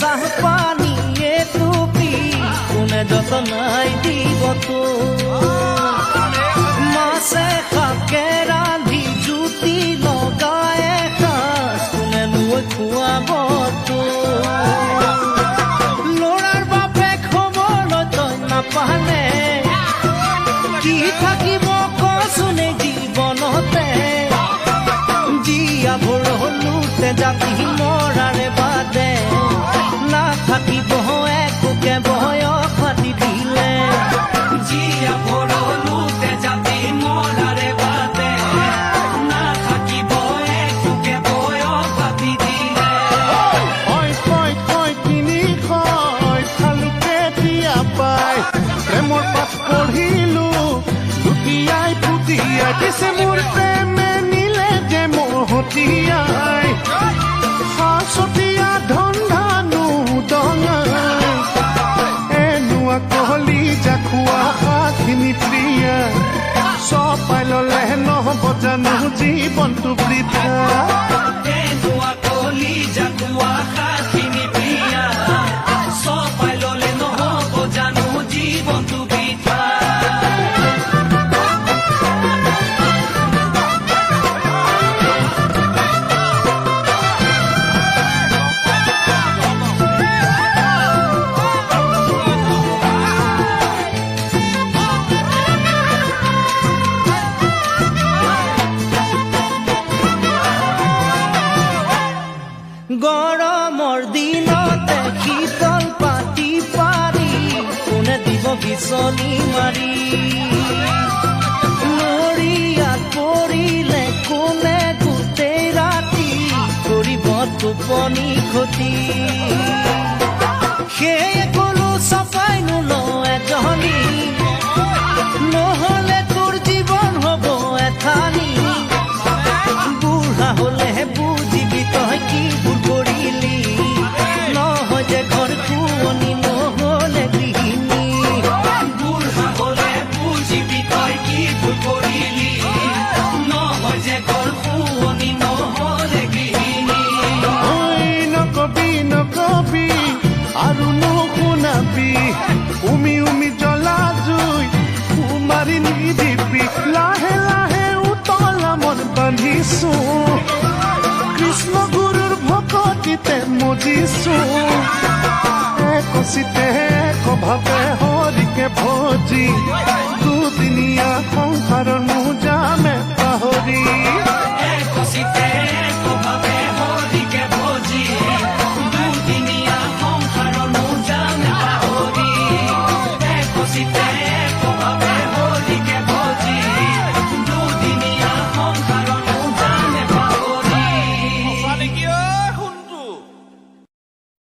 চাহ পানী টুপি কোনে যতনাই দিব তো মাছে শাকে ৰান্ধি জুতি লগাই সাজ কোনে নৈ খুৱাব তো ল'ৰাৰ বাপে খবলৈ তই নাপালে কি থাকিব কচোনে জীৱনতে জীয়া ভৰলোতে জাতি মৰাৰে বাদে নাথাকিব একোকে বয়স পাতি দিলে জীয়া ভৰলোতে জাতি মৰাৰে বাদে নাথাকিব একোকে বয়স পাতি দিলে কয় কিনি কয় খালোকে দিয়া পাই প্ৰেমৰ পাঠ পঢ়িলো লুটিয়াই পুতিয়াই দিছে মোৰ প্ৰেমে নিলে যে মহতিয়াই সাঁচতীয়া ধন ধানো দঙাই এনুৱা কহলি জাখোৱা হাখিনি প্ৰিয়া চপাই ললে নহব জানো জীৱনটো বৃথা এনুৱা কলি জাগুৱা সাখিনি প্ৰিয়া চপাই ললে নহব জানো জীৱনটো বৃথা গৰমৰ দিনতে শীতল পাতি পাৰি কোনে দিব বিচনী মাৰি নৰিয়াত পৰিলে কোনে গোটেই ৰাতি কৰিব টোপনি ক্ষতি সেয়ে কলো চপাই নোলো এজনী নহলে তোৰ জীৱন হব এথানি বুঢ়া হলে বুজিবি তই কি ভুল কৰিলি নহয় যে ঘৰ শুৱনি নহলে গৃহিণী বুঢ়া হলে বুজিবি তই কি ভুল কৰিলি নহয় যে ঘৰ শুৱনি নহলে গৃহিণী নকবি আৰু নুশুনাবি উমি জ্বলা জুই কুমাৰী নিদিবি লাহে লাহে উতলা মন বান্ধিছো কৃষ্ণ গুৰুৰ ভকতিতে মজিছো একচিতে একভাৱে হৰিকে ভজি দুদিনীয়া সংসাৰৰ